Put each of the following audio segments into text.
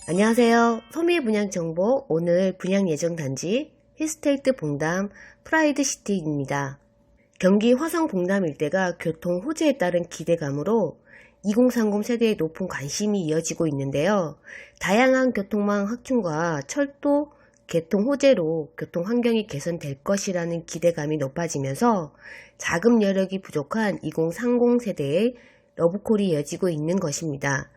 안녕하세요. 소미 분양 정보. 오늘 분양 예정 단지 힐스테이트 봉담 프라이드시티입니다. 경기 화성 봉담 일대가 교통 호재에 따른 기대감으로 2030 세대의 높은 관심이 이어지고 있는데요. 다양한 교통망 확충과 철도 개통 호재로 교통 환경이 개선될 것이라는 기대감이 높아지면서 자금 여력이 부족한 2030 세대의 러브콜이 이어지고 있는 것입니다.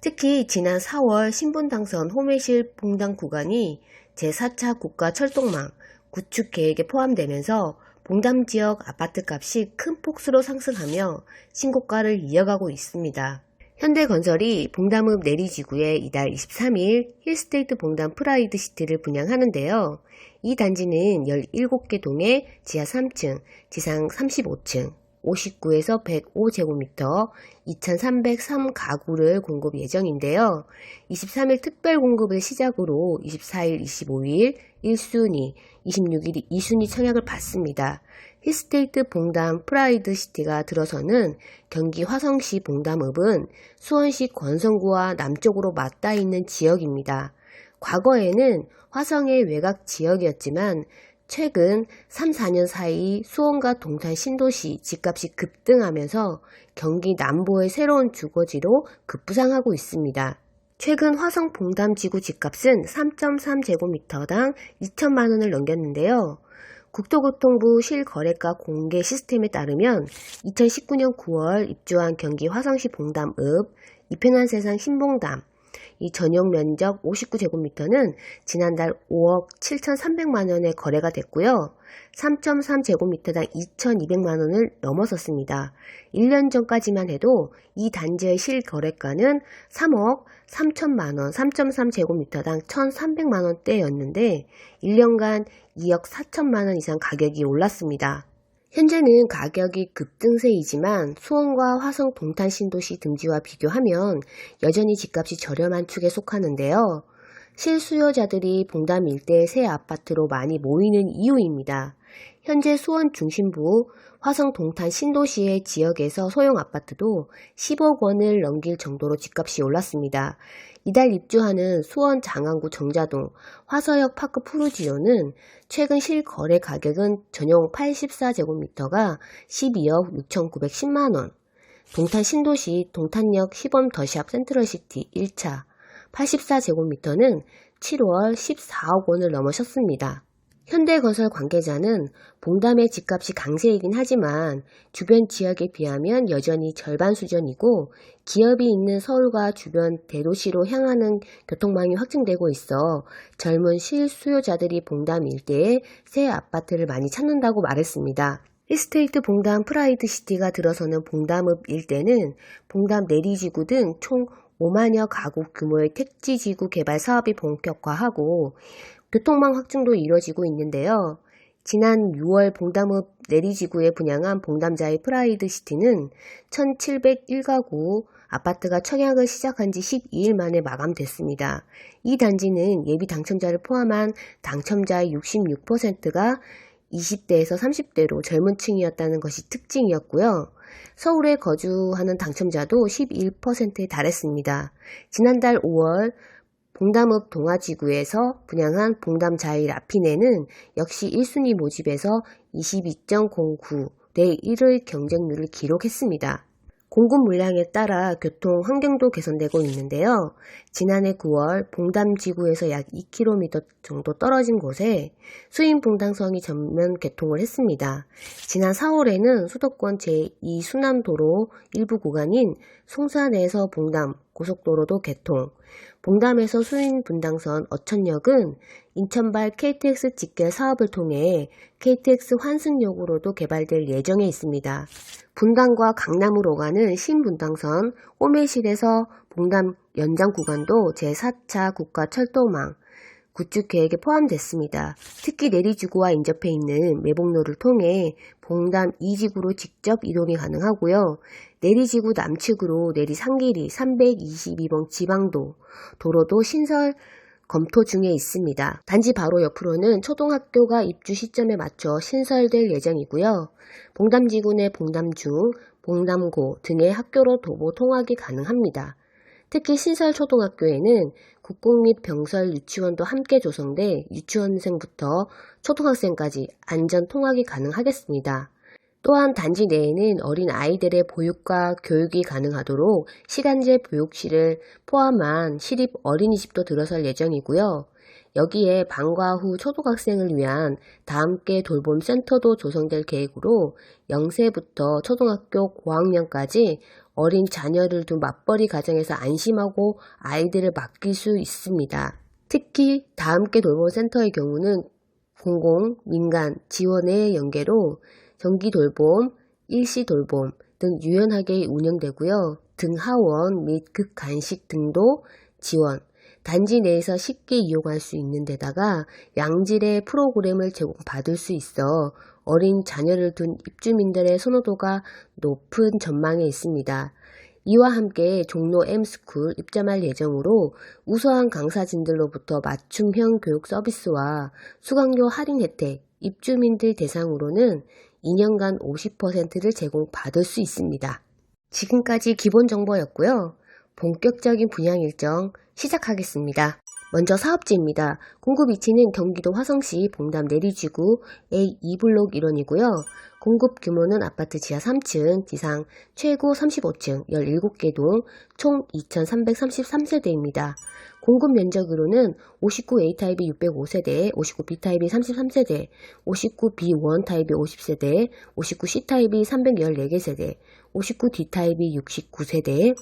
특히 지난 4월 신분당선 호매실 봉담 구간이 제4차 국가철도망 구축 계획에 포함되면서 봉담 지역 아파트값이 큰 폭으로 상승하며 신고가를 이어가고 있습니다. 현대건설이 봉담읍 내리지구에 이달 23일 힐스테이트 봉담 프라이드시티를 분양하는데요. 이 단지는 17개 동의 지하 3층, 지상 35층, 59에서 105제곱미터 2303 가구를 공급 예정인데요. 23일 특별 공급을 시작으로 24일, 25일 1순위, 26일 2순위 청약을 받습니다. 힐스테이트 봉담 프라이드시티가 들어서는 경기 화성시 봉담읍은 수원시 권성구와 남쪽으로 맞닿아 있는 지역입니다. 과거에는 화성의 외곽 지역이었지만 최근 3, 4년 사이 수원과 동탄 신도시 집값이 급등하면서 경기 남부의 새로운 주거지로 급부상하고 있습니다. 최근 화성 봉담지구 집값은 3.3제곱미터당 2천만 원을 넘겼는데요. 국토교통부 실거래가 공개 시스템에 따르면 2019년 9월 입주한 경기 화성시 봉담읍 이편한 세상 신봉담 이 전용 면적 59제곱미터는 지난달 5억 7,300만 원에 거래가 됐고요. 3.3제곱미터당 2,200만 원을 넘어섰습니다. 1년 전까지만 해도 이 단지의 실거래가는 3억 3천만 원, 3.3제곱미터당 1,300만 원대였는데 1년간 2억 4천만 원 이상 가격이 올랐습니다. 현재는 가격이 급등세이지만 수원과 화성 동탄 신도시 등지와 비교하면 여전히 집값이 저렴한 축에 속하는데요. 실수요자들이 봉담 일대의 새 아파트로 많이 모이는 이유입니다. 현재 수원 중심부 화성 동탄 신도시의 지역에서 소형 아파트도 10억 원을 넘길 정도로 집값이 올랐습니다. 이달 입주하는 수원 장안구 정자동 화서역 파크 푸르지오는 최근 실거래 가격은 전용 84제곱미터가 12억 6,910만 원, 동탄 신도시 동탄역 시범 더샵 센트럴시티 1차 84제곱미터는 7월 14억 원을 넘어섰습니다. 현대건설 관계자는 봉담의 집값이 강세이긴 하지만 주변 지역에 비하면 여전히 절반 수준이고 기업이 있는 서울과 주변 대도시로 향하는 교통망이 확증되고 있어 젊은 실수요자들이 봉담 일대에 새 아파트를 많이 찾는다고 말했습니다. 힐스테이트 봉담 프라이드시티가 들어서는 봉담읍 일대는 봉담 내리지구 등 총 5만여 가구 규모의 택지지구 개발 사업이 본격화하고 교통망 확충도 이뤄지고 있는데요. 지난 6월 봉담읍 내리지구에 분양한 봉담자의 프라이드시티는 1701가구 아파트가 청약을 시작한 지 12일 만에 마감됐습니다. 이 단지는 예비 당첨자를 포함한 당첨자의 66%가 20대에서 30대로 젊은 층이었다는 것이 특징이었고요. 서울에 거주하는 당첨자도 11%에 달했습니다. 지난달 5월 봉담읍 동아지구에서 분양한 봉담 자이 라피네는 역시 1순위 모집에서 22.09 대 1의 경쟁률을 기록했습니다. 공급 물량에 따라 교통 환경도 개선되고 있는데요. 지난해 9월 봉담지구에서 약 2km 정도 떨어진 곳에 수인 봉담선이 전면 개통을 했습니다. 지난 4월에는 수도권 제2순환도로 일부 구간인 송산에서 봉담 고속도로도 개통, 봉담에서 수인 분당선 어천역은 인천발 KTX 직결 사업을 통해 KTX 환승역으로도 개발될 예정에 있습니다. 분당과 강남으로 가는 신분당선 호매실에서 봉담 연장 구간도 제4차 국가철도망 구축 계획에 포함됐습니다. 특히 내리지구와 인접해 있는 매복로를 통해 봉담 2지구로 직접 이동이 가능하고요. 내리지구 남측으로 내리 상길이 322번 지방도 도로도 신설 검토 중에 있습니다. 단지 바로 옆으로는 초등학교가 입주 시점에 맞춰 신설될 예정이고요. 봉담지구 내 봉담중, 봉담고 등의 학교로 도보 통학이 가능합니다. 특히 신설초등학교에는 국공 및 병설 유치원도 함께 조성돼 유치원생부터 초등학생까지 안전 통학이 가능하겠습니다. 또한 단지 내에는 어린 아이들의 보육과 교육이 가능하도록 시간제 보육실을 포함한 시립 어린이집도 들어설 예정이고요. 여기에 방과 후 초등학생을 위한 다함께 돌봄 센터도 조성될 계획으로 0세부터 초등학교 고학년까지 어린 자녀를 둔 맞벌이 가정에서 안심하고 아이들을 맡길 수 있습니다. 특히 다함께 돌봄 센터의 경우는 공공, 민간, 지원의 연계로 정기 돌봄, 일시 돌봄 등 유연하게 운영되고요. 등하원 및 극간식 등도 지원, 단지 내에서 쉽게 이용할 수 있는 데다가 양질의 프로그램을 제공받을 수 있어 어린 자녀를 둔 입주민들의 선호도가 높은 전망에 있습니다. 이와 함께 종로 M스쿨 입점할 예정으로 우수한 강사진들로부터 맞춤형 교육 서비스와 수강료 할인 혜택, 입주민들 대상으로는 2년간 50%를 제공받을 수 있습니다. 지금까지 기본 정보였고요. 본격적인 분양 일정 시작하겠습니다. 먼저 사업지입니다. 공급 위치는 경기도 화성시 봉담 내리지구 A2블록 1원이고요. 공급 규모는 아파트 지하 3층, 지상 최고 35층, 17개 동, 총 2333세대입니다. 공급 면적으로는 59A 타입이 605세대, 59B 타입이 33세대, 59B1 타입이 50세대, 59C 타입이 314개 세대, 59D 타입이 69세대,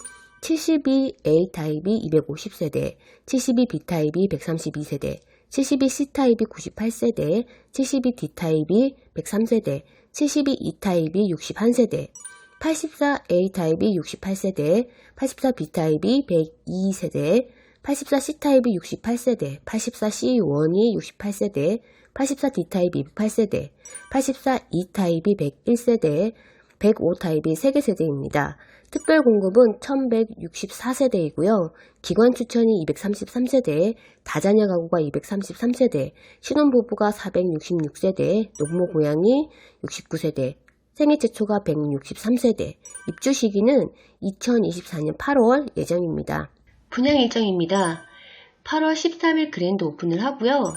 72A 타입이 250세대, 72B 타입이 132세대, 72C 타입이 98세대, 72D 타입이 103세대, 72E 타입이 61세대, 84A 타입이 68세대, 84B 타입이 102세대, 84C 타입이 68세대, 84C1이 68세대, 84D 타입이 208세대, 84E 타입이 101세대, 105 타입이 3개 세대입니다. 특별 공급은 1164세대이고요. 기관 추천이 233세대, 다자녀 가구가 233세대, 신혼부부가 466세대, 노부모 고양이 69세대, 생애 최초가 163세대, 입주 시기는 2024년 8월 예정입니다. 분양 일정입니다. 8월 13일 그랜드 오픈을 하고요.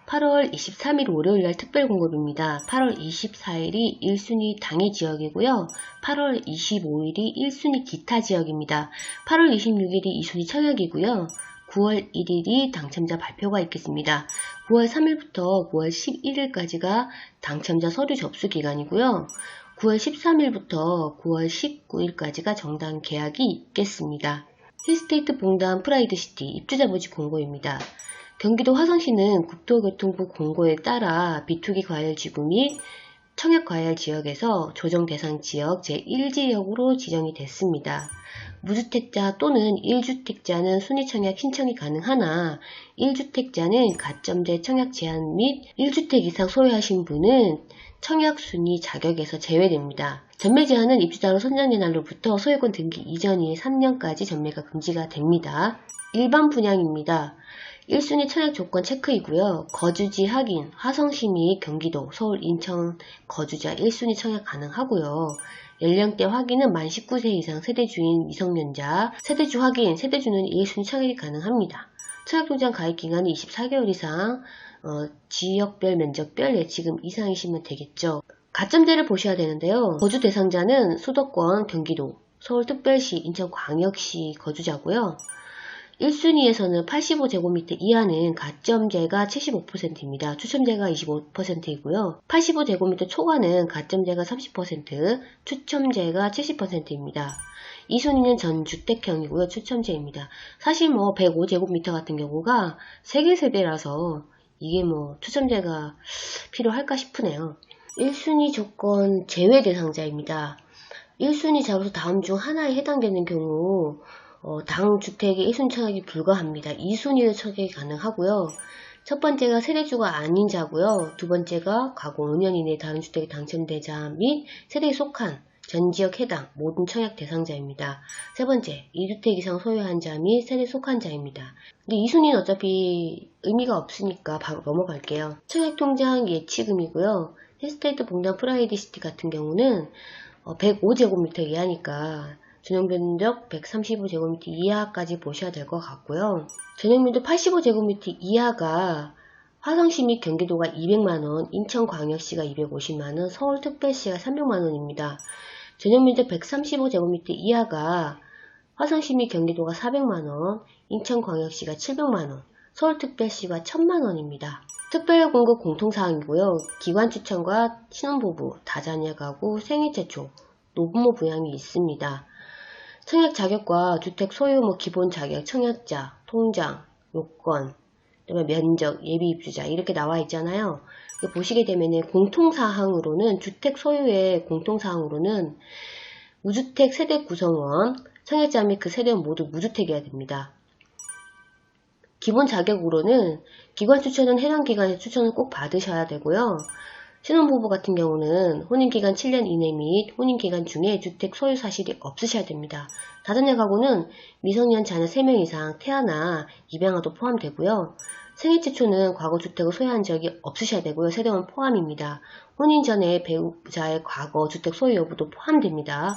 8월 23일 월요일날 특별공급입니다. 8월 24일이 1순위 당해 지역이고요. 8월 25일이 1순위 기타 지역입니다. 8월 26일이 2순위 청약이고요. 9월 1일이 당첨자 발표가 있겠습니다. 9월 3일부터 9월 11일까지가 당첨자 서류 접수 기간이고요. 9월 13일부터 9월 19일까지가 정당 계약이 있겠습니다. 힐스테이트 봉담 프라이드시티 입주자 모집 공고입니다. 경기도 화성시는 국토교통부 공고에 따라 비투기 과열지구 및 청약과열 지역에서 조정 대상 지역 제1지역으로 지정이 됐습니다. 무주택자 또는 1주택자는 순위청약 신청이 가능하나 1주택자는 가점제 청약 제한 및 1주택 이상 소유하신 분은 청약순위 자격에서 제외됩니다. 전매 제한은 입주자로 선정된 날로부터 소유권 등기 이전인 3년까지 전매가 금지가 됩니다. 일반 분양입니다. 1순위 청약 조건 체크이고요. 거주지 확인, 화성시 및 경기도, 서울, 인천 거주자 1순위 청약 가능하고요. 연령대 확인은 만 19세 이상 세대주인 미성년자, 세대주 확인, 세대주는 1순위 청약이 가능합니다. 청약통장 가입 기간은 24개월 이상, 지역별, 면적별 예치금 이상이시면 되겠죠. 가점제를 보셔야 되는데요. 거주 대상자는 수도권, 경기도, 서울특별시, 인천광역시 거주자고요. 1순위에서는 85제곱미터 이하는 가점제가 75%입니다. 추첨제가 25%이고요. 85제곱미터 초과는 가점제가 30%, 추첨제가 70%입니다. 2순위는 전주택형이고요. 추첨제입니다. 사실 105제곱미터 같은 경우가 3개 세대라서 이게 추첨제가 필요할까 싶으네요. 1순위 조건 제외 대상자입니다. 1순위 자로서 다음 중 하나에 해당되는 경우 당 주택의 1순위 청약이 불가합니다. 2순위의 청약이 가능하고요. 첫 번째가 세대주가 아닌 자고요. 두 번째가 과거 5년 이내에 다른 주택에 당첨되자 및 세대에 속한 전 지역 해당 모든 청약 대상자입니다. 세 번째, 2주택 이상 소유한 자 및 세대에 속한 자입니다. 근데 2순위는 어차피 의미가 없으니까 바로 넘어갈게요. 청약통장 예치금이고요. 힐스테이트 봉담 프라이드시티 같은 경우는 105제곱미터 이하니까 전용 면적 135제곱미터 이하까지 보셔야 될 것 같고요. 전용 면적 85제곱미터 이하가 화성시 및 경기도가 200만원, 인천광역시가 250만원, 서울특별시가 300만원입니다. 전용 면적 135제곱미터 이하가 화성시 및 경기도가 400만원, 인천광역시가 700만원, 서울특별시가 1000만원입니다. 특별공급 공통사항이고요. 기관 추천과 신혼부부, 다자녀 가구, 생애 최초, 노부모 부양이 있습니다. 청약 자격과 주택 소유 기본 자격, 청약자, 통장, 요건, 그다음에 면적, 예비 입주자 이렇게 나와 있잖아요. 보시게 되면은 공통사항으로는 주택 소유의 공통사항으로는 무주택 세대 구성원, 청약자 및 그 세대원 모두 무주택이어야 됩니다. 기본 자격으로는 기관 추천은 해당 기관의 추천을 꼭 받으셔야 되고요. 신혼부부 같은 경우는 혼인기간 7년 이내 및 혼인기간 중에 주택 소유 사실이 없으셔야 됩니다. 다자녀 가구는 미성년 자녀 3명 이상 태아나 입양아도 포함되고요. 생애 최초는 과거 주택을 소유한 적이 없으셔야 되고요. 세대원 포함입니다. 혼인 전에 배우자의 과거 주택 소유 여부도 포함됩니다.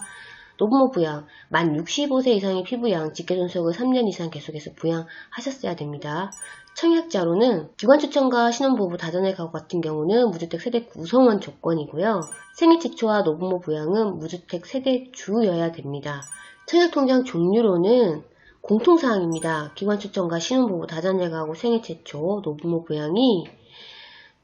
노부모 부양, 만 65세 이상의 피부양, 직계존속을 3년 이상 계속해서 부양하셨어야 됩니다. 청약자로는 기관 추천과 신혼부부, 다자녀 가구 같은 경우는 무주택 세대 구성원 조건이고요. 생애 최초와 노부모 부양은 무주택 세대주여야 됩니다. 청약통장 종류로는 공통사항입니다. 기관 추천과 신혼부부, 다자녀 가구, 생애 최초, 노부모 부양이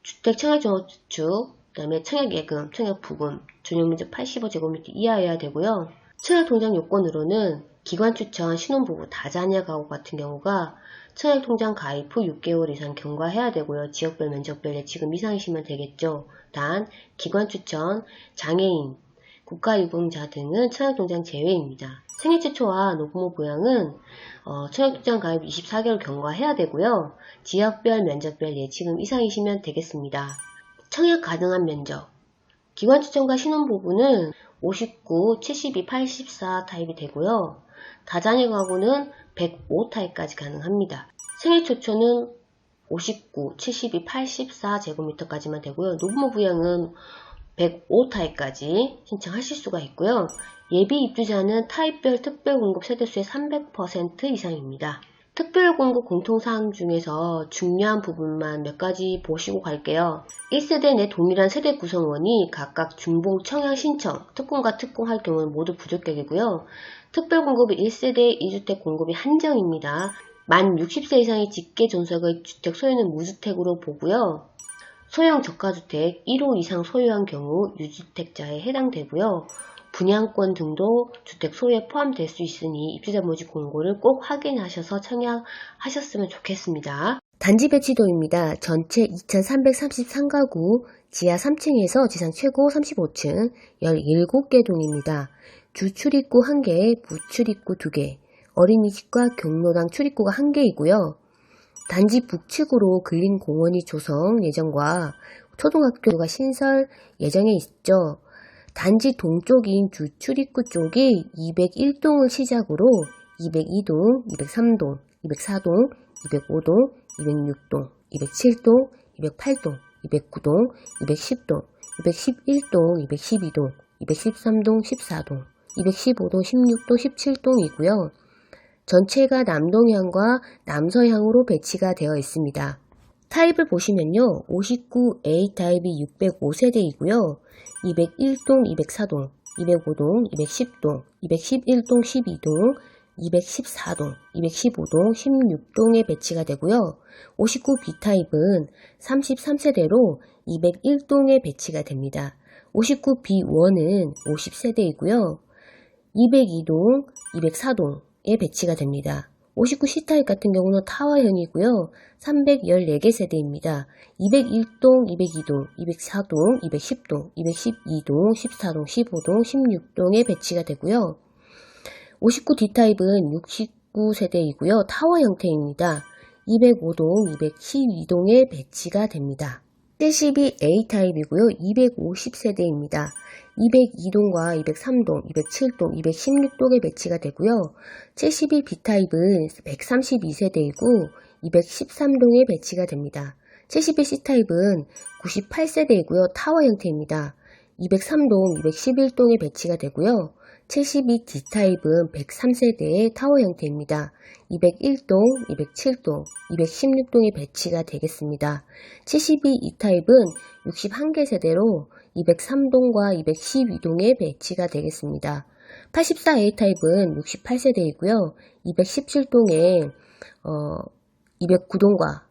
주택 청약종합주축, 그 다음에 청약예금, 청약부금, 전용면적 85제곱미터 이하여야 되고요. 청약통장 요건으로는 기관 추천, 신혼부부, 다자녀 가구 같은 경우가 청약통장 가입 후 6개월 이상 경과해야 되고요. 지역별, 면적별 예치금 이상이시면 되겠죠. 단, 기관 추천, 장애인, 국가유공자 등은 청약통장 제외입니다. 생애 최초와 노부모 부양은 청약통장 가입 24개월 경과해야 되고요. 지역별, 면적별 예치금 이상이시면 되겠습니다. 청약 가능한 면적, 기관 추천과 신혼부부는 59, 72, 84 타입이 되고요. 다자녀 가구는 105 타입까지 가능합니다. 생애 최초는 59, 72, 84 제곱미터까지만 되고요. 노부모 부양은 105 타입까지 신청하실 수가 있고요. 예비 입주자는 타입별 특별공급 세대수의 300% 이상입니다. 특별공급 공통사항 중에서 중요한 부분만 몇 가지 보시고 갈게요. 1세대 내 동일한 세대 구성원이 각각 중복 청약 신청, 특공과 특공할 경우는 모두 부적격이고요. 특별공급이 1세대 2주택 공급이 한정입니다. 만 60세 이상의 직계존속의 주택 소유는 무주택으로 보고요. 소형 저가주택 1호 이상 소유한 경우 유주택자에 해당되고요. 분양권 등도 주택 소유에 포함될 수 있으니 입주자 모집 공고를 꼭 확인하셔서 청약하셨으면 좋겠습니다. 단지 배치도입니다. 전체 2333가구, 지하 3층에서 지상 최고 35층, 17개 동입니다. 주 출입구 1개, 부출입구 2개, 어린이집과 경로당 출입구가 1개이고요. 단지 북측으로 근린 공원이 조성 예정과 초등학교가 신설 예정에 있죠. 단지 동쪽인 주 출입구 쪽이 201동을 시작으로 202동, 203동, 204동, 205동, 206동, 207동, 208동, 209동, 210동, 211동, 212동, 213동, 14동, 215동, 16동, 17동이고요. 전체가 남동향과 남서향으로 배치가 되어 있습니다. 타입을 보시면요. 59A 타입이 605세대이고요. 201동, 204동, 205동, 210동, 211동, 12동, 214동, 215동, 16동에 배치가 되고요. 59B 타입은 33세대로 201동에 배치가 됩니다. 59B1은 50세대이고요. 202동, 204동에 배치가 됩니다. 59C 타입 같은 경우는 타워형이고요. 314개 세대입니다. 201동, 202동, 204동, 210동, 212동, 14동, 15동, 16동에 배치가 되고요. 59D 타입은 69세대이고요. 타워 형태입니다. 205동, 212동에 배치가 됩니다. 72A 타입이고요. 250세대입니다. 202동과 203동, 207동, 216동에 배치가 되고요. 71B 타입은 132세대이고 213동에 배치가 됩니다. 71C 타입은 98세대이고요. 타워 형태입니다. 203동, 211동에 배치가 되고요. 72D 타입은 103세대의 타워 형태입니다. 201동, 207동, 216동에 배치가 되겠습니다. 72E 타입은 61개 세대로 203동과 212동에 배치가 되겠습니다. 84A 타입은 68세대이고요. 217동에 209동과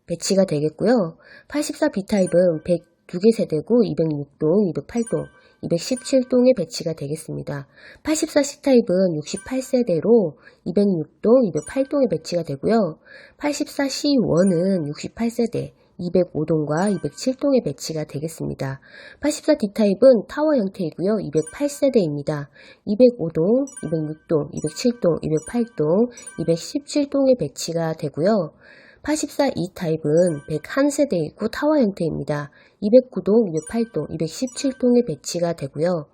배치가 되겠고요. 84B 타입은 102개 세대고 206동, 208동, 217동에 배치가 되겠습니다. 84C 타입은 68세대로 206동, 208동에 배치가 되고요. 84C1은 68세대, 205동과 207동에 배치가 되겠습니다. 84D 타입은 타워 형태이고요. 208세대입니다. 205동, 206동, 207동, 208동, 217동에 배치가 되고요. 84E 타입은 101세대이고 타워 형태입니다. 209동, 208동, 217동에 배치가 되고요.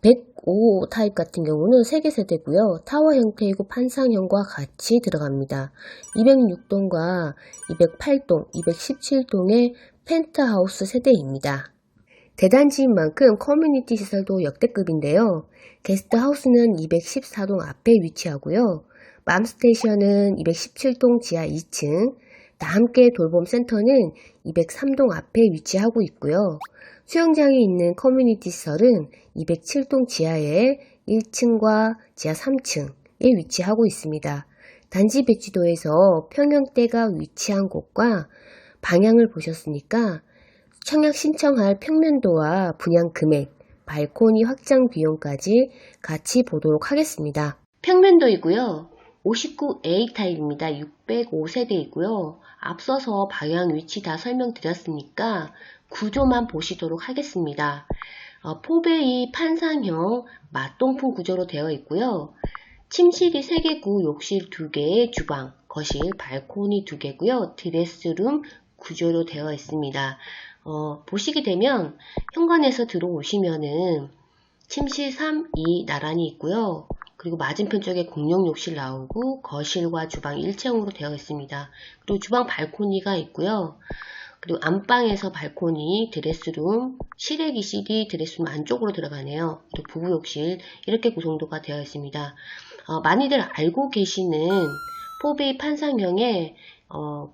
105 타입 같은 경우는 3개 세대고요. 타워 형태이고 판상형과 같이 들어갑니다. 206동과 208동, 217동의 펜트하우스 세대입니다. 대단지인 만큼 커뮤니티 시설도 역대급인데요. 게스트하우스는 214동 앞에 위치하고요. 맘스테이션은 217동 지하 2층, 다함께 돌봄 센터는 203동 앞에 위치하고 있고요. 수영장이 있는 커뮤니티 시설은 207동 지하에 1층과 지하 3층에 위치하고 있습니다. 단지 배치도에서 평형대가 위치한 곳과 방향을 보셨으니까 청약 신청할 평면도와 분양 금액, 발코니 확장 비용까지 같이 보도록 하겠습니다. 평면도이고요. 59A 타입입니다. 605세대이고요. 앞서서 방향 위치 다 설명드렸으니까 구조만 보시도록 하겠습니다. 포베이 판상형 맞동풍 구조로 되어 있고요. 침실이 3개고 욕실 2개, 주방, 거실, 발코니 2개고요. 드레스룸 구조로 되어 있습니다. 보시게 되면 현관에서 들어오시면은 침실 3, 2 나란히 있고요. 그리고 맞은편 쪽에 공용 욕실 나오고 거실과 주방 일체형으로 되어 있습니다. 그리고 주방 발코니가 있고요. 그리고 안방에서 발코니, 드레스룸, 실외기실이 드레스룸 안쪽으로 들어가네요. 그리고 부부욕실 이렇게 구성도가 되어 있습니다. 많이들 알고 계시는 포베이 판상형의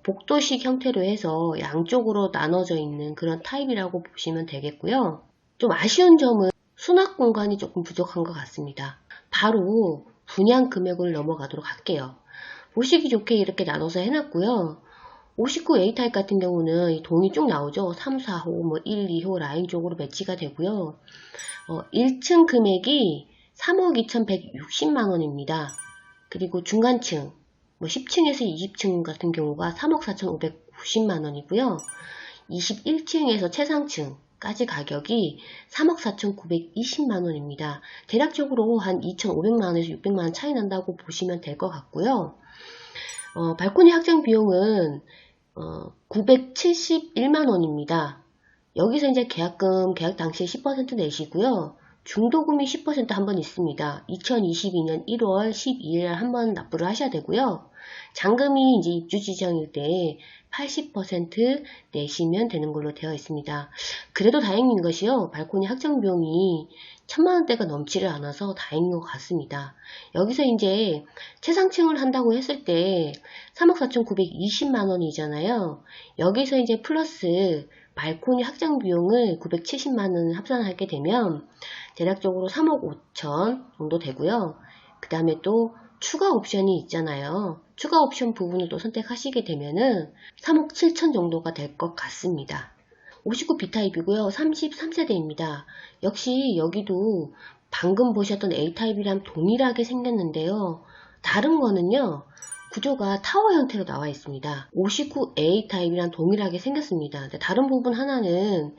복도식 형태로 해서 양쪽으로 나눠져 있는 그런 타입이라고 보시면 되겠고요. 좀 아쉬운 점은 수납 공간이 조금 부족한 것 같습니다. 바로 분양 금액을 넘어가도록 할게요. 보시기 좋게 이렇게 나눠서 해놨고요. 59A 타입 같은 경우는 동이 쭉 나오죠. 3, 4호, 1, 2호 라인 쪽으로 배치가 되고요. 1층 금액이 3억 2,160만원입니다. 그리고 중간층, 10층에서 20층 같은 경우가 3억 4,590만원이고요. 21층에서 최상층까지 가격이 3억 4,920만원입니다. 대략적으로 한 2,500만원에서 600만원 차이 난다고 보시면 될 것 같고요. 발코니 확장 비용은 971만원입니다. 여기서 이제 계약 당시에 10% 내시고요. 중도금이 10% 한 번 있습니다. 2022년 1월 12일 한 번 납부를 하셔야 되고요. 잔금이 이제 입주 지정일 때 80% 내시면 되는 걸로 되어 있습니다. 그래도 다행인 것이요. 발코니 확장 비용이 1,000만원대가 넘지를 않아서 다행인 것 같습니다. 여기서 이제 최상층을 한다고 했을 때 3억 4,920만원이잖아요. 여기서 이제 플러스 발코니 확장 비용을 970만원을 합산하게 되면 대략적으로 3억 5천 정도 되고요. 그 다음에 또 추가 옵션이 있잖아요. 추가 옵션 부분을 또 선택하시게 되면은 3억 7천 정도가 될 것 같습니다. 59B 타입이고요. 33세대입니다. 역시 여기도 방금 보셨던 A타입이랑 동일하게 생겼는데요. 다른 거는요. 구조가 타워 형태로 나와 있습니다. 59A 타입이랑 동일하게 생겼습니다. 다른 부분 하나는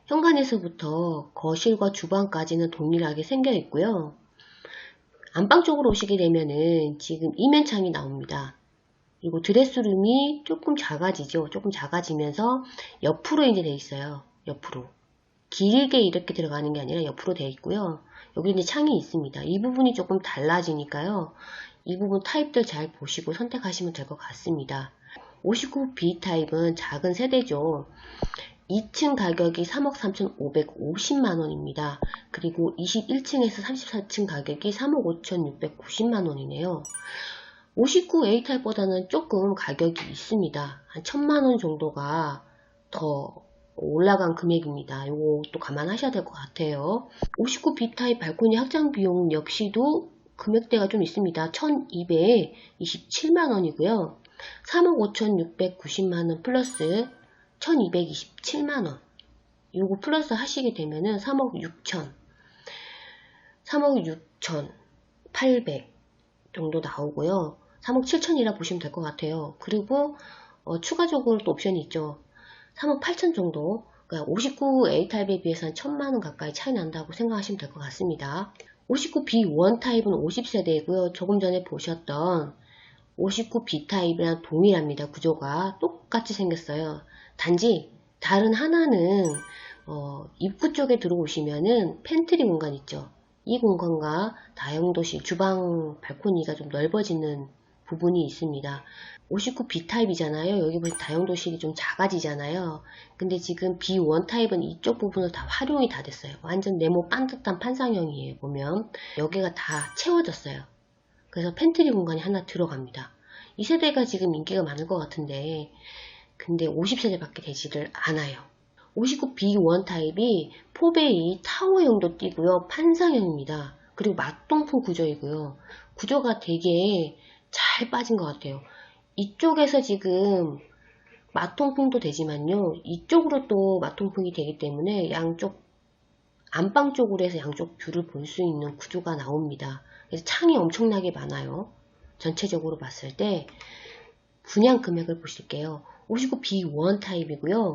현관에서부터 거실과 주방까지는 동일하게 생겨 있고요. 안방 쪽으로 오시게 되면은 지금 이면창이 나옵니다. 그리고 드레스룸이 조금 작아지죠. 조금 작아지면서 옆으로 이제 돼 있어요. 옆으로. 길게 이렇게 들어가는 게 아니라 옆으로 돼 있고요. 여기 이제 창이 있습니다. 이 부분이 조금 달라지니까요. 이 부분 타입들 잘 보시고 선택하시면 될 것 같습니다. 59B 타입은 작은 세대죠. 2층 가격이 3억 3,550만원입니다. 그리고 21층에서 34층 가격이 3억 5,690만원이네요. 59 A타입보다는 조금 가격이 있습니다. 한 1,000만원 정도가 더 올라간 금액입니다. 이것도 감안하셔야 될 것 같아요. 59 B타입 발코니 확장 비용 역시도 금액대가 좀 있습니다. 1,227만원이고요. 3억 5,690만원 플러스 1,227만원. 요거 플러스 하시게 되면은 3억 6천, 3억 6천 8백 정도 나오고요. 3억 7천이라 보시면 될 것 같아요. 그리고 추가적으로 또 옵션이 있죠. 3억 8천 정도, 그러니까 59 A타입에 비해서 한 1,000만원 가까이 차이 난다고 생각하시면 될 것 같습니다. 59 B1 타입은 50세대이고요. 조금 전에 보셨던 59 B타입이랑 동일합니다. 구조가 똑같이 생겼어요. 단지 다른 하나는 입구 쪽에 들어오시면은 팬트리 공간 있죠. 이 공간과 다용도실, 주방 발코니가 좀 넓어지는 부분이 있습니다. 59 B타입이잖아요. 여기 보면 다용도실이 좀 작아지잖아요. 근데 지금 B1 타입은 이쪽 부분을 다 활용이 다 됐어요. 완전 네모 반듯한 판상형이에요. 보면 여기가 다 채워졌어요. 그래서 팬트리 공간이 하나 들어갑니다. 이 세대가 지금 인기가 많을 것 같은데 근데 50세대밖에 되지를 않아요. 59 B1 타입이 포베이 타워형도 띄고요. 판상형입니다. 그리고 맞동풍 구조이고요. 구조가 되게 잘 빠진 것 같아요. 이쪽에서 지금 맞통풍도 되지만요. 이쪽으로 또 맞통풍이 되기 때문에 양쪽 안방 쪽으로 해서 양쪽 뷰를 볼 수 있는 구조가 나옵니다. 그래서 창이 엄청나게 많아요. 전체적으로 봤을 때 분양 금액을 보실게요. 59 B1 타입이고요.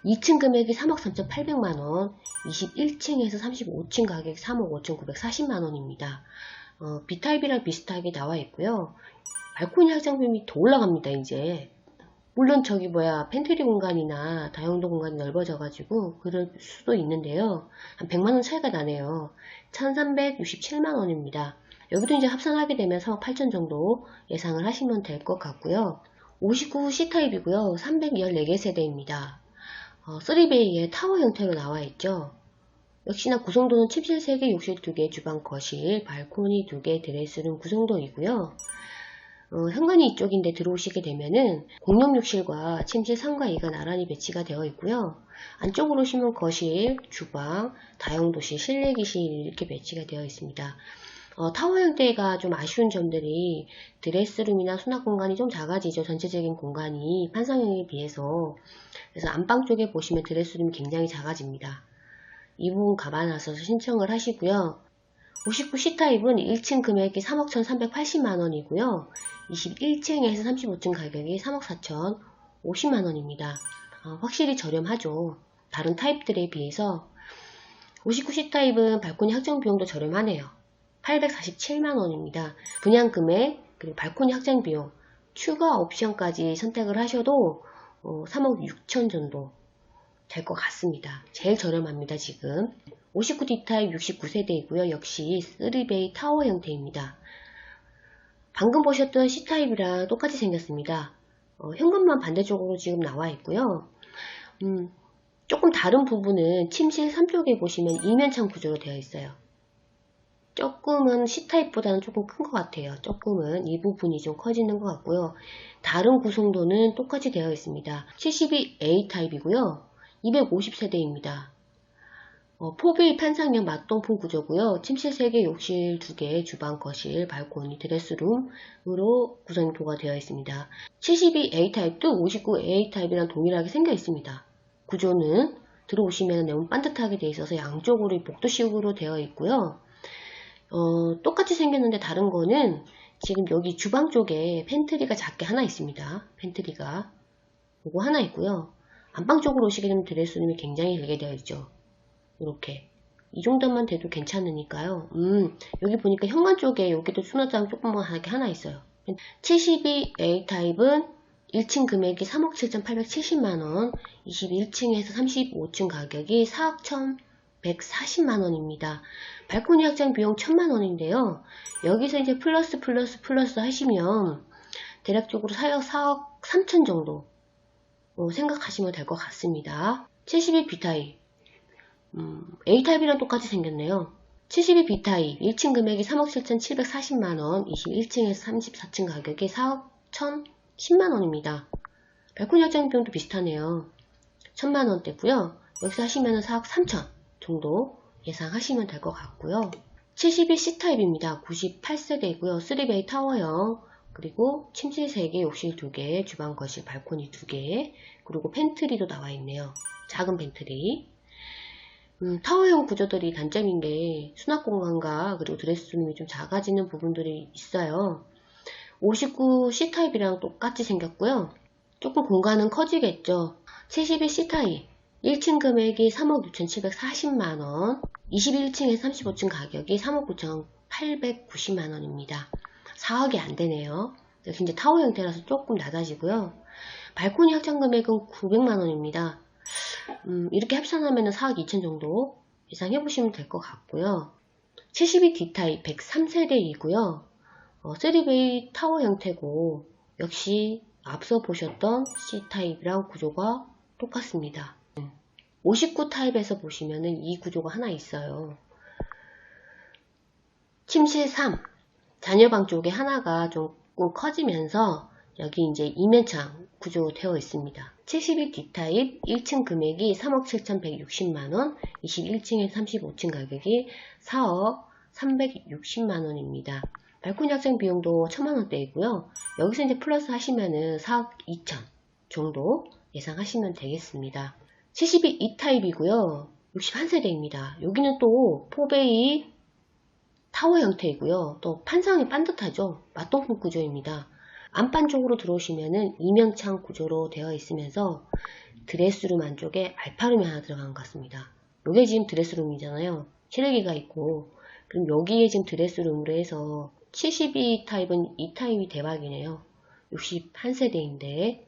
2층 금액이 3억 3,800만원, 21층에서 35층 가격이 3억 5,940만원입니다. B타입이랑 비슷하게 나와 있고요. 발코니 확장비용이 더 올라갑니다, 이제. 물론 팬트리 공간이나 다용도 공간이 넓어져가지고 그럴 수도 있는데요. 한 100만원 차이가 나네요. 1,367만원입니다. 여기도 이제 합산하게 되면 4억 8천 정도 예상을 하시면 될 것 같고요. 59 C타입이고요. 314개 세대입니다. 3베이의 타워 형태로 나와 있죠. 역시나 구성도는 침실 3개, 욕실 2개, 주방, 거실, 발코니 2개, 드레스룸 구성도이고요. 현관이 이쪽인데 들어오시게 되면은 공용 욕실과 침실 3과 2가 나란히 배치가 되어 있고요. 안쪽으로 오시면 거실, 주방, 다용도실, 실내기실 이렇게 배치가 되어 있습니다. 타워 형태가 좀 아쉬운 점들이 드레스룸이나 수납 공간이 좀 작아지죠. 전체적인 공간이 판상형에 비해서. 그래서 안방 쪽에 보시면 드레스룸이 굉장히 작아집니다. 이 부분 감안하셔서 신청을 하시고요. 59 C타입은 1층 금액이 3억 1,380만원이고요. 21층에서 35층 가격이 3억 4,050만원입니다. 확실히 저렴하죠. 다른 타입들에 비해서. 59 C타입은 발코니 확장 비용도 저렴하네요. 847만원입니다. 분양 금액, 그리고 발코니 확장 비용, 추가 옵션까지 선택을 하셔도 3억 6천 정도 될 것 같습니다. 제일 저렴합니다, 지금. 59 D타입 69세대이고요. 역시 3베이 타워 형태입니다. 방금 보셨던 C타입이랑 똑같이 생겼습니다. 현관만 반대쪽으로 지금 나와 있고요. 조금 다른 부분은 침실 3쪽에 보시면 이면창 구조로 되어 있어요. 조금은 C타입보다는 조금 큰 것 같아요. 조금은 이 부분이 좀 커지는 것 같고요. 다른 구성도는 똑같이 되어 있습니다. 72 A타입이고요. 250세대입니다. 포베이 판상형 맞동풍 구조고요. 침실 3개, 욕실 2개, 주방, 거실, 발코니, 드레스룸으로 구성도가 되어 있습니다. 72 A타입도 59 A타입이랑 동일하게 생겨 있습니다. 구조는 들어오시면 너무 반듯하게 되어 있어서 양쪽으로 복도식으로 되어 있고요. 똑같이 생겼는데 다른 거는 지금 여기 주방 쪽에 팬트리가 작게 하나 있습니다. 팬트리가 요거 하나 있고요. 안방 쪽으로 오시게 되면 드레스룸이 굉장히 길게 되어 있죠. 이렇게 이 정도만 돼도 괜찮으니까요. 여기 보니까 현관 쪽에 여기도 수납장 조그맣게 하나 있어요. 72 A타입은 1층 금액이 3억 7,870만원, 21층에서 35층 가격이 4억 1,140만원입니다. 발코니 확장 비용 1,000만원인데요. 여기서 이제 플러스 하시면 대략적으로 4억 3천 정도 생각하시면 될 것 같습니다. 72B타입. A타입이랑 똑같이 생겼네요. 72B타입 1층 금액이 3억 7,740만원, 21층에서 34층 가격이 4억 1,010만원입니다. 발코니 확장 비용도 비슷하네요. 1,000만원대고요. 여기서 하시면 4억 3천 정도 예상하시면 될 것 같고요. 72C타입입니다. 98세대이고요. 3베이 타워형, 그리고 침실 3개, 욕실 2개, 주방, 거실, 발코니 2개, 그리고 팬트리도 나와 있네요. 작은 팬트리. 타워형 구조들이 단점인 게 수납 공간과 그리고 드레스룸이 좀 작아지는 부분들이 있어요. 59C타입이랑 똑같이 생겼고요. 조금 공간은 커지겠죠. 72C타입 1층 금액이 3억 6,740만원, 21층에서 35층 가격이 3억 9,890만원입니다. 4억이 안되네요. 역시 이제 타워 형태라서 조금 낮아지고요. 발코니 확장 금액은 900만원입니다. 이렇게 합산하면 4억 2천 정도 예상해보시면 될 것 같고요. 72D타입 103세대이고요. 3베이 타워 형태고, 역시 앞서 보셨던 C타입이랑 구조가 똑같습니다. 59타입에서 보시면은 이 구조가 하나 있어요. 침실 3, 자녀방 쪽에 하나가 조금 커지면서 여기 이제 이면창 구조 되어 있습니다. 72D타입 1층 금액이 3억 7,160만원, 21층에 35층 가격이 4억 360만원입니다. 발코니 확장 비용도 1,000만원대이고요. 여기서 이제 플러스 하시면은 4억 2천 정도 예상하시면 되겠습니다. 72E타입이고요. 61세대입니다. 여기는 또 4베이 타워 형태이고요. 또 판상이 반듯하죠. 맞동풍 구조입니다. 안방 쪽으로 들어오시면은 이면창 구조로 되어 있으면서 드레스룸 안쪽에 알파룸이 하나 들어간 것 같습니다. 요게 지금 드레스룸이잖아요. 실외기가 있고, 그럼 여기에 지금 드레스룸으로 해서 72타입은 E타입이 대박이네요. 61세대인데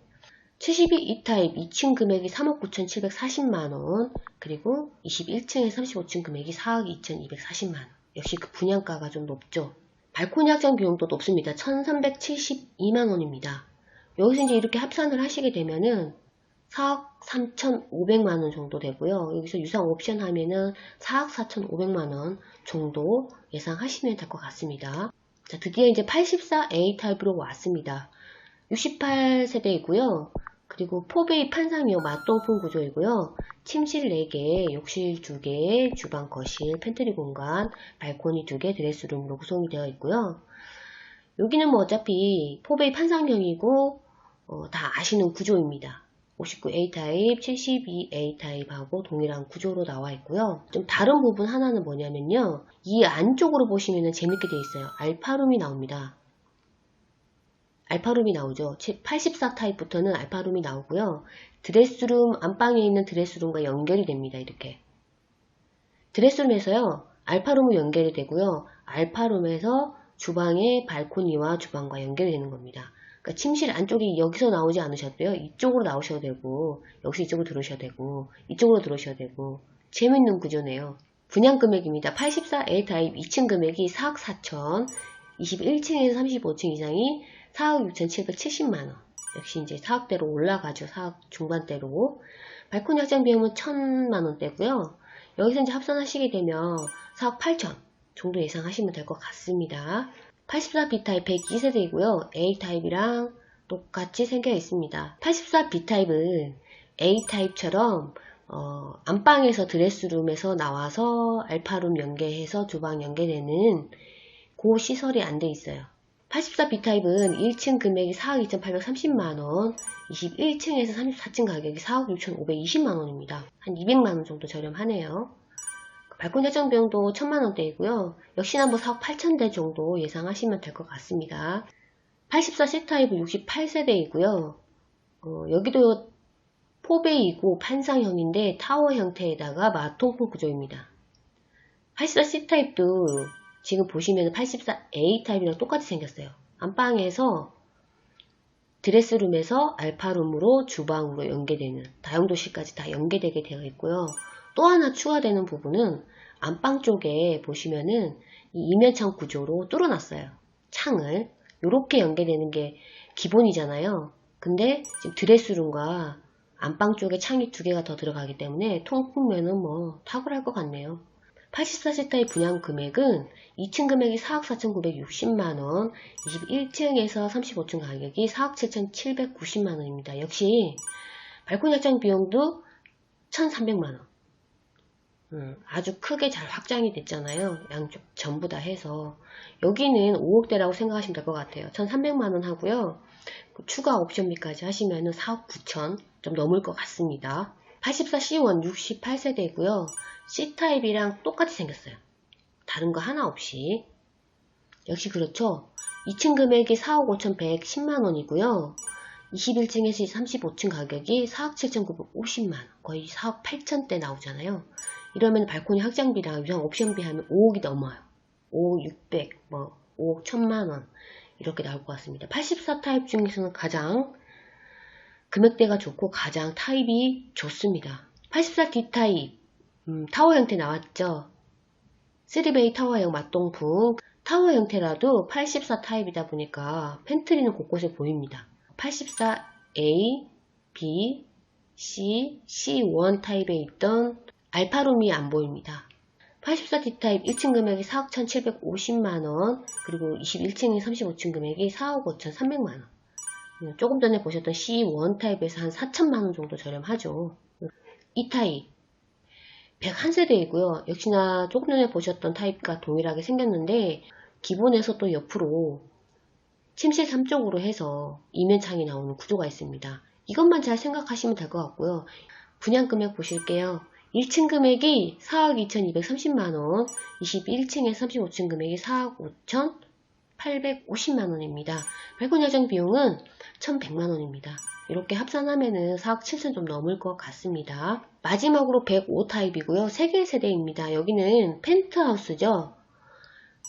72E타입 2층 금액이 3억 9,740만원, 그리고 21층에 35층 금액이 4억 2,240만원. 역시 그 분양가가 좀 높죠. 발코니 확장 비용도 높습니다. 1,372만원입니다. 여기서 이제 이렇게 합산을 하시게 되면은 4억 3,500만원 정도 되고요. 여기서 유상 옵션 하면은 4억 4,500만원 정도 예상하시면 될 것 같습니다. 자, 드디어 이제 84A 타입으로 왔습니다. 68세대이고요. 그리고 4베이 판상이요. 맞동풍 구조이고요. 침실 4개, 욕실 2개, 주방, 거실, 팬트리 공간, 발코니 2개, 드레스룸으로 구성이 되어 있고요. 여기는 뭐 어차피 4베이 판상형이고 다 아시는 구조입니다. 59A 타입, 72A 타입하고 동일한 구조로 나와 있고요. 좀 다른 부분 하나는 뭐냐면요. 이 안쪽으로 보시면 재밌게 되어 있어요. 알파룸이 나옵니다. 알파룸이 나오죠. 84 타입부터는 알파룸이 나오고요. 드레스룸, 안방에 있는 드레스룸과 연결이 됩니다. 이렇게. 드레스룸에서요. 알파룸으로 연결이 되고요. 알파룸에서 주방의 발코니와 주방과 연결이 되는 겁니다. 그러니까 침실 안쪽이 여기서 나오지 않으셔도요. 이쪽으로 나오셔도 되고, 여기서 이쪽으로 들어오셔도 되고, 이쪽으로 들어오셔도 되고, 재밌는 구조네요. 분양 금액입니다. 84A 타입 2층 금액이 4억 4천, 21층에서 35층 이상이 4억 6,770만원. 역시 이제 4억대로 올라가죠. 4억 중반대로. 발코니 확장 비용은 1,000만원대고요. 여기서 이제 합산하시게 되면 4억 8천 정도 예상하시면 될 것 같습니다. 84B타입 102세대이고요. A타입이랑 똑같이 생겨 있습니다. 84B타입은 A타입처럼 안방에서 드레스룸에서 나와서 알파룸 연계해서 주방 연계되는 그 시설이 안 돼 있어요. 84B타입은 1층 금액이 4억 2,830만원, 21층에서 34층 가격이 4억 6,520만원입니다. 한 200만원 정도 저렴하네요. 발코니 확장 비용도 1,000만원대이고요. 역시나 뭐 4억 8천대 정도 예상하시면 될 것 같습니다. 84C타입은 68세대이고요. 여기도 4베이이고 판상형인데 타워 형태에다가 마통풍 구조입니다. 84C타입도 지금 보시면 84A 타입이랑 똑같이 생겼어요. 안방에서 드레스룸에서 알파룸으로 주방으로 연계되는 다용도실까지 다 연계되게 되어 있고요. 또 하나 추가되는 부분은 안방 쪽에 보시면은 이 이면창 구조로 뚫어놨어요. 창을 이렇게 연계되는 게 기본이잖아요. 근데 지금 드레스룸과 안방 쪽에 창이 2개가 더 들어가기 때문에 통풍면은 뭐 탁월할 것 같네요. 84세타의 분양 금액은 2층 금액이 4억 4,960만원, 21층에서 35층 가격이 4억 7,790만원입니다. 역시 발코니 확장 비용도 1,300만원. 아주 크게 잘 확장이 됐잖아요. 양쪽 전부 다 해서. 여기는 5억대라고 생각하시면 될 것 같아요. 1,300만원 하고요. 추가 옵션비까지 하시면 4억 9천 좀 넘을 것 같습니다. 84C1 68세대이고요. C타입이랑 똑같이 생겼어요. 다른 거 하나 없이. 역시 그렇죠. 2층 금액이 4억 5,110만원이고요. 21층에서 35층 가격이 4억 7,950만원, 거의 4억 8천대 나오잖아요. 이러면 발코니 확장비랑 유상 옵션비 하면 5억이 넘어요. 5억 600, 5억 1,000만원 이렇게 나올 것 같습니다. 84타입 중에서는 가장 금액대가 좋고 가장 타입이 좋습니다. 84D타입 타워 형태 나왔죠. 3베이 타워형 맞동풍. 타워 형태라도 84타입이다 보니까 팬트리는 곳곳에 보입니다. 84A, B, C, C1 타입에 있던 알파룸이 안 보입니다. 84D 타입 1층 금액이 4억 1,750만원, 그리고 21층에 35층 금액이 4억 5,300만원. 조금 전에 보셨던 C1 타입에서 한 4천만원 정도 저렴하죠. 이 타입 101세대이고요. 역시나 조금 전에 보셨던 타입과 동일하게 생겼는데 기본에서 또 옆으로 침실 3쪽으로 해서 이면창이 나오는 구조가 있습니다. 이것만 잘 생각하시면 될 것 같고요. 분양 금액 보실게요. 1층 금액이 4억 2,230만원, 21층에 35층 금액이 4억 5,850만원입니다. 발코니 화장 비용은 1,100만원입니다. 이렇게 합산하면은 4억 7천 좀 넘을 것 같습니다. 마지막으로 105 타입이고요. 3개 세대입니다. 여기는 펜트하우스죠.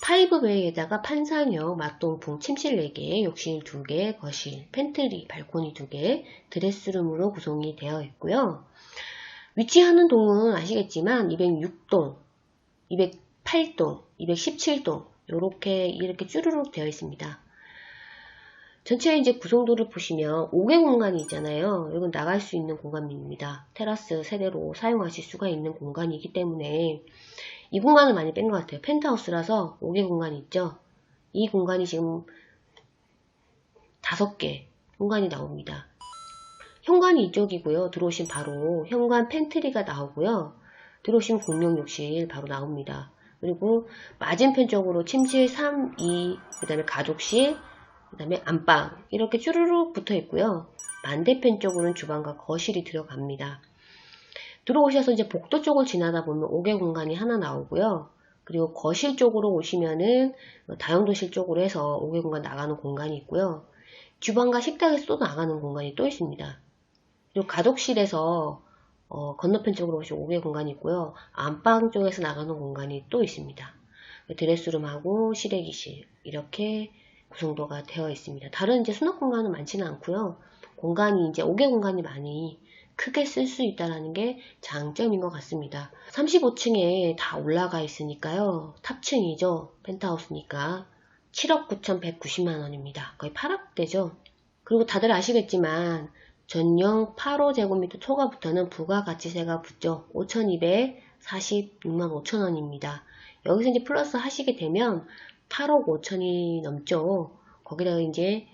5베이에다가 판상형, 맞동풍, 침실 4개, 욕실 2개, 거실, 팬트리, 발코니 2개, 드레스룸으로 구성이 되어 있고요. 위치하는 동은 아시겠지만 206동, 208동, 217동 이렇게 쭈루룩 되어 있습니다. 전체 이제 구성도를 보시면 5개 공간이 있잖아요. 이건 나갈 수 있는 공간입니다. 테라스 세대로 사용하실 수가 있는 공간이기 때문에 이 공간을 많이 뺀 것 같아요. 펜트하우스라서 5개 공간이 있죠. 이 공간이 지금 5개 공간이 나옵니다. 현관이 이쪽이고요. 들어오시면 바로 현관 팬트리가 나오고요. 들어오시면 공용 욕실 바로 나옵니다. 그리고 맞은편 쪽으로 침실 3, 2, 그 다음에 가족실, 그 다음에 안방 이렇게 쭈루룩 붙어 있고요. 반대편 쪽으로는 주방과 거실이 들어갑니다. 들어오셔서 이제 복도 쪽을 지나다 보면 5개 공간이 하나 나오고요. 그리고 거실 쪽으로 오시면은 다용도실 쪽으로 해서 5개 공간 나가는 공간이 있고요. 주방과 식탁에서 또 나가는 공간이 또 있습니다. 그리고 가족실에서 건너편 쪽으로 오시면 5개 공간이 있고요. 안방 쪽에서 나가는 공간이 또 있습니다. 드레스룸하고 실외기실 이렇게 구성도가 되어 있습니다. 다른 이제 수납 공간은 많지는 않고요. 공간이 이제 5개 공간이 많이 크게 쓸 수 있다는 게 장점인 것 같습니다. 35층에 다 올라가 있으니까요. 탑층이죠. 펜트하우스니까 7억 9,190만원입니다. 거의 8억대죠. 그리고 다들 아시겠지만 전용 8호제곱미터 초과부터는 부가가치세가 붙죠. 5,246만 5천원입니다. 여기서 이제 플러스 하시게 되면 8억 5천이 넘죠. 거기다가 이제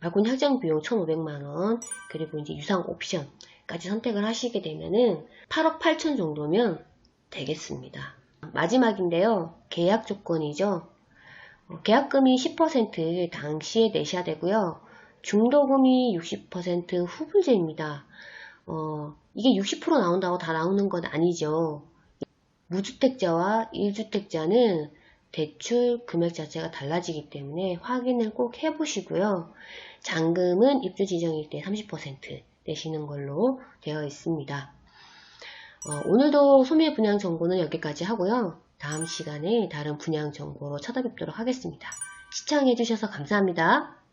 발코니 확장 비용 1,500만원, 그리고 이제 유상 옵션까지 선택을 하시게 되면은 8억 8천 정도면 되겠습니다. 마지막인데요. 계약 조건이죠. 계약금이 10% 당시에 내셔야 되고요. 중도금이 60% 후불제입니다. 이게 60% 나온다고 다 나오는 건 아니죠. 무주택자와 1주택자는 대출 금액 자체가 달라지기 때문에 확인을 꼭 해보시고요. 잔금은 입주 지정일 때 30% 내시는 걸로 되어 있습니다. 오늘도 소매 분양 정보는 여기까지 하고요. 다음 시간에 다른 분양 정보로 찾아뵙도록 하겠습니다. 시청해주셔서 감사합니다.